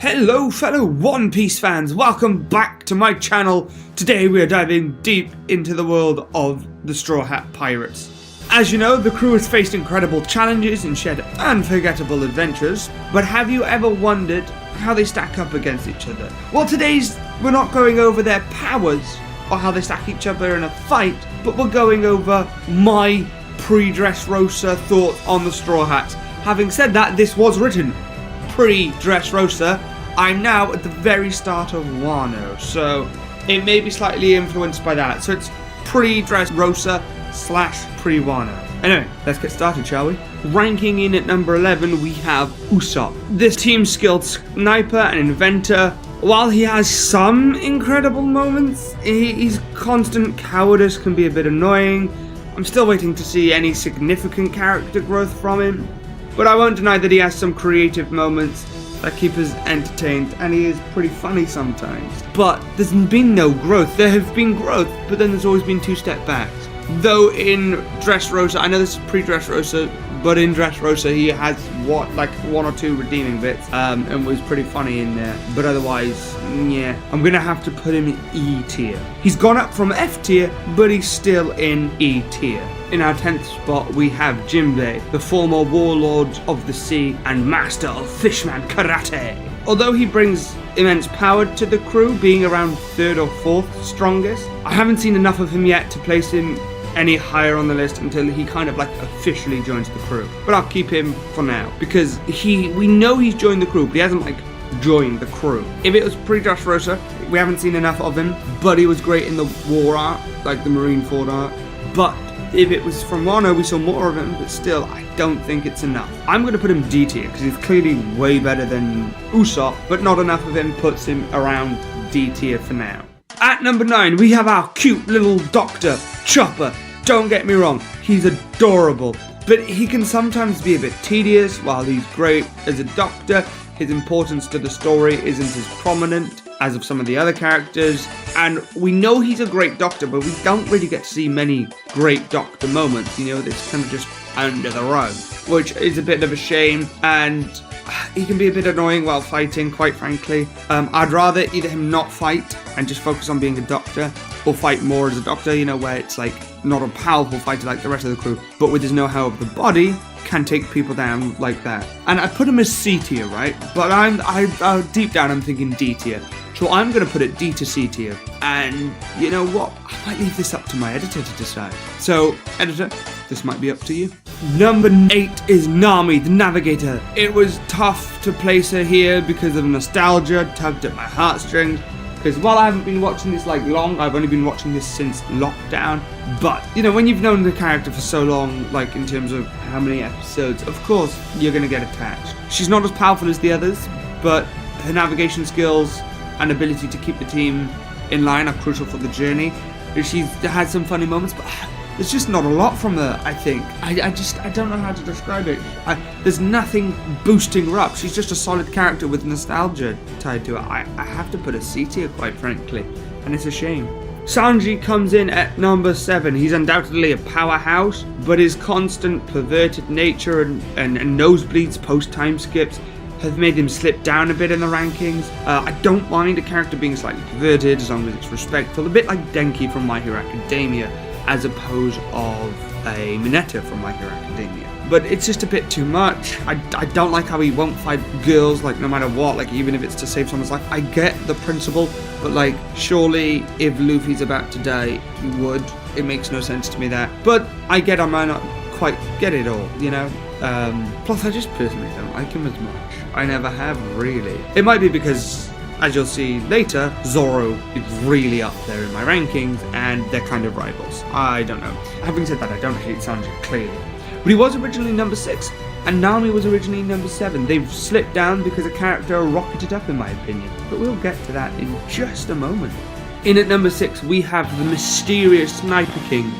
Hello fellow One Piece fans, welcome back to my channel. Today we are diving deep into the world of the Straw Hat Pirates. As you know, the crew has faced incredible challenges and shared unforgettable adventures, but have you ever wondered how they stack up against each other? Well, we're not going over their powers or how they stack each other in a fight, but we're going over my pre-Dressrosa thoughts on the Straw Hats. Having said that, this was written pre-Dressrosa. I'm now at the very start of Wano, so it may be slightly influenced by that. So it's pre-Dressrosa / pre-Wano. Anyway, let's get started, shall we? Ranking in at number 11, we have Usopp. This team-skilled sniper and inventor. While he has some incredible moments, his constant cowardice can be a bit annoying. I'm still waiting to see any significant character growth from him, but I won't deny that he has some creative moments that keep us entertained, and he is pretty funny sometimes. But there's been no growth. There have been growth, but then there's always been two step backs. Though in Dressrosa, I know this is pre-Dressrosa, but in Dressrosa he has like one or two redeeming bits, and was pretty funny in there. But otherwise, yeah, I'm gonna have to put him in E tier. He's gone up from F tier, but he's still in E tier. In our 10th spot, we have Jinbei, the former warlord of the sea and master of fishman karate. Although he brings immense power to the crew, being around 3rd or 4th strongest, I haven't seen enough of him yet to place him any higher on the list until he kind of like officially joins the crew. But I'll keep him for now, because we know he's joined the crew, but he hasn't like joined the crew. If it was pre-Dressrosa, we haven't seen enough of him, but he was great in the war art, like the Marineford art. But if it was from Wano, we saw more of him, but still, I don't think it's enough. I'm going to put him D tier, because he's clearly way better than Usopp, but not enough of him puts him around D tier for now. At number 9, we have our cute little doctor, Chopper. Don't get me wrong, he's adorable, but he can sometimes be a bit tedious. While he's great as a doctor, his importance to the story isn't as prominent as of some of the other characters, and we know he's a great doctor, but we don't really get to see many great doctor moments. You know, it's kind of just under the rug, which is a bit of a shame, and he can be a bit annoying while fighting, quite frankly. I'd rather either him not fight and just focus on being a doctor, or fight more as a doctor, you know, where it's like not a powerful fighter like the rest of the crew, but with his know-how of the body, can take people down like that. And I put him as C tier, right? But I deep down I'm thinking D tier. So I'm going to put it D to C tier. And you know what? I might leave this up to my editor to decide. So, editor, this might be up to you. Number 8 is Nami, the Navigator. It was tough to place her here because of nostalgia, tugged at my heartstrings. Because while I haven't been watching this like long, I've only been watching this since lockdown. But, you know, when you've known the character for so long, like in terms of how many episodes, of course, you're going to get attached. She's not as powerful as the others, but her navigation skills and ability to keep the team in line are crucial for the journey. She's had some funny moments, but there's just not a lot from her, I think. I don't know how to describe it. There's nothing boosting her up. She's just a solid character with nostalgia tied to it. I have to put a C tier, quite frankly, and it's a shame. Sanji comes in at number 7. He's undoubtedly a powerhouse, but his constant perverted nature and nosebleeds post-time skips have made him slip down a bit in the rankings. I don't mind a character being slightly perverted as long as it's respectful, a bit like Denki from My Hero Academia, as opposed of a Mineta from My Hero Academia. But it's just a bit too much. I don't like how he won't fight girls, like no matter what, like even if it's to save someone's life. I get the principle, but like surely if Luffy's about to die, he would. It makes no sense to me that. But I get I might not quite get it all, you know? Plus I just personally don't like him as much. I never have, really. It might be because, as you'll see later, Zoro is really up there in my rankings, and they're kind of rivals. I don't know. Having said that, I don't hate Sanji, clearly. But he was originally number 6, and Nami was originally number 7. They've slipped down because a character rocketed up, in my opinion. But we'll get to that in just a moment. In at number 6, we have the mysterious Sniper King.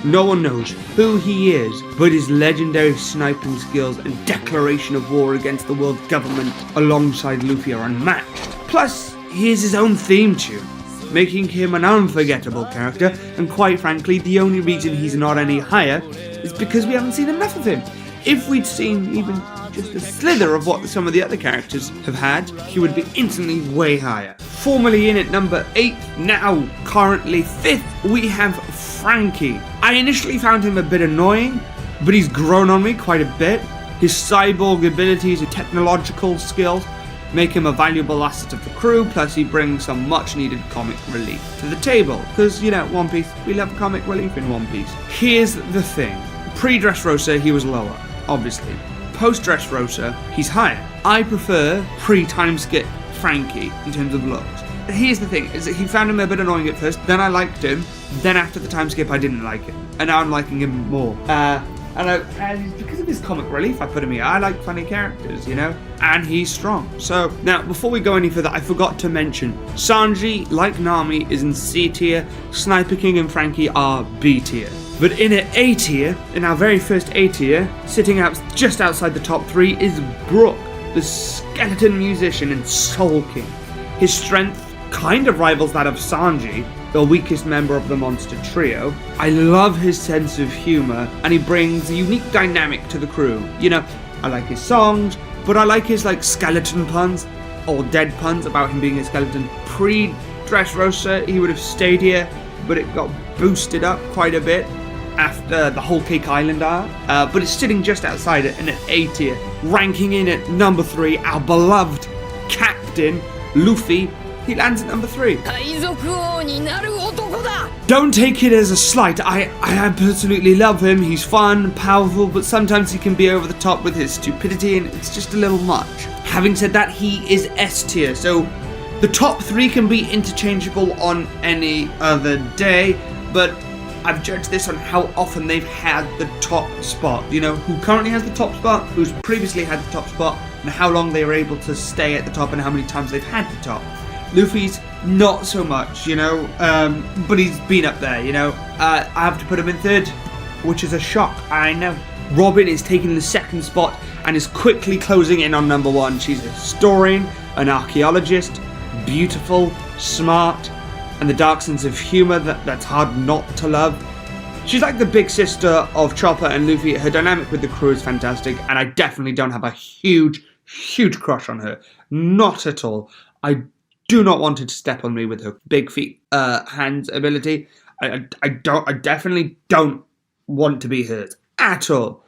No one knows who he is, but his legendary sniping skills and declaration of war against the world government alongside Luffy are unmatched. Plus, he has his own theme tune, making him an unforgettable character, and quite frankly, the only reason he's not any higher is because we haven't seen enough of him. If we'd seen even just a slither of what some of the other characters have had, he would be instantly way higher. Formerly in at number 8, now currently 5th, we have Franky. I initially found him a bit annoying, but he's grown on me quite a bit. His cyborg abilities and technological skills make him a valuable asset of the crew, plus he brings some much needed comic relief to the table. Because, you know, One Piece, we love comic relief in One Piece. Here's the thing. Pre-Dressrosa, he was lower, obviously. Post-Dressrosa, he's higher. I prefer pre-time skip Franky in terms of looks. Here's the thing, is that he found him a bit annoying at first, then I liked him, then after the time skip I didn't like him, and now I'm liking him more. And because of his comic relief, I put him here. I like funny characters, you know? And he's strong. So, now, before we go any further, I forgot to mention, Sanji, like Nami, is in C tier, Sniper King and Franky are B tier. But in at A tier, in our very first A tier, sitting out just outside the top 3, is Brook, the skeleton musician and Soul King. His strength kind of rivals that of Sanji, the weakest member of the monster trio. I love his sense of humour, and he brings a unique dynamic to the crew. You know, I like his songs, but I like his skeleton puns, or dead puns about him being a skeleton. Pre-Dressrosa, he would have stayed here, but it got boosted up quite a bit after the Whole Cake Island arc, but it's sitting just outside it in an A tier. Ranking in at number 3, our beloved captain, Luffy. He lands at number 3. Don't take it as a slight. I absolutely love him. He's fun, powerful, but sometimes he can be over the top with his stupidity, and it's just a little much. Having said that, he is S tier, so the top 3 can be interchangeable on any other day, but I've judged this on how often they've had the top spot. You know, who currently has the top spot, who's previously had the top spot, and how long they were able to stay at the top and how many times they've had the top. Luffy's not so much, you know, but he's been up there, you know. I have to put him in 3rd, which is a shock, I know. Robin is taking the 2nd spot and is quickly closing in on number 1. She's a historian, an archaeologist, beautiful, smart, and the dark sense of humour that's hard not to love. She's like the big sister of Chopper and Luffy. Her dynamic with the crew is fantastic, and I definitely don't have a huge crush on her. Not at all. I do not want her to step on me with her big feet, hands ability. I definitely don't want to be hurt at all.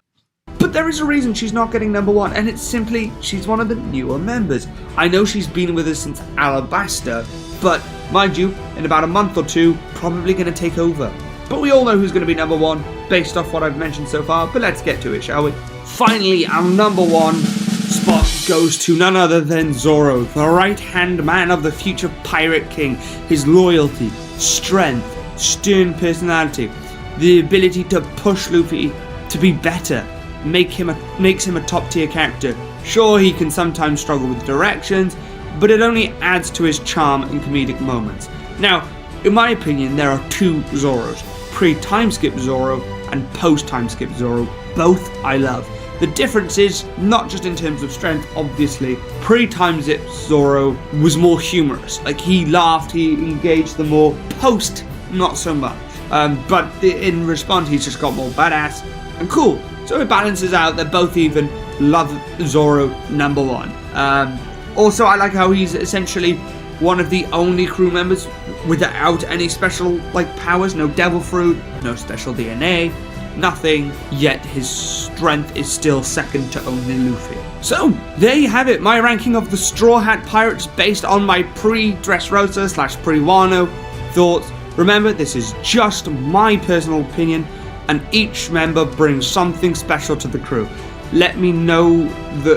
But there is a reason she's not getting number 1, and it's simply she's one of the newer members. I know she's been with us since Alabasta, but mind you, in about a month or 2, probably going to take over. But we all know who's going to be number 1 based off what I've mentioned so far, but let's get to it, shall we? Finally, our number 1 spot goes to none other than Zoro, the right-hand man of the future Pirate King. His loyalty, strength, stern personality, the ability to push Luffy to be better, makes him a top-tier character. Sure, he can sometimes struggle with directions, but it only adds to his charm in comedic moments. Now, in my opinion, there are 2 Zoros, pre-time skip Zoro and post-time skip Zoro. Both I love. The difference is not just in terms of strength, obviously. Pre-time skip Zoro was more humorous. Like, he laughed, he engaged them more. Post, not so much. But in response, he's just got more badass and cool. So it balances out. They're both even. Love Zoro, number 1. Also, I like how he's essentially one of the only crew members without any special powers. No devil fruit, no special DNA, nothing, yet his strength is still second to only Luffy. So, there you have it, my ranking of the Straw Hat Pirates based on my pre-Dressrosa / pre-Wano thoughts. Remember, this is just my personal opinion, and each member brings something special to the crew. Let me know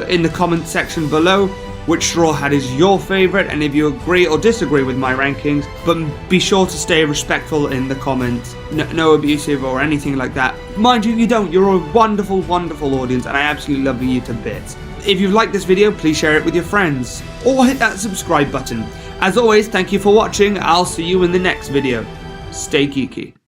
in the comment section below which Straw Hat is your favourite, and if you agree or disagree with my rankings, but be sure to stay respectful in the comments. No abusive or anything like that. Mind you, you don't. You're a wonderful, wonderful audience, and I absolutely love you to bits. If you've liked this video, please share it with your friends, or hit that subscribe button. As always, thank you for watching. I'll see you in the next video. Stay geeky.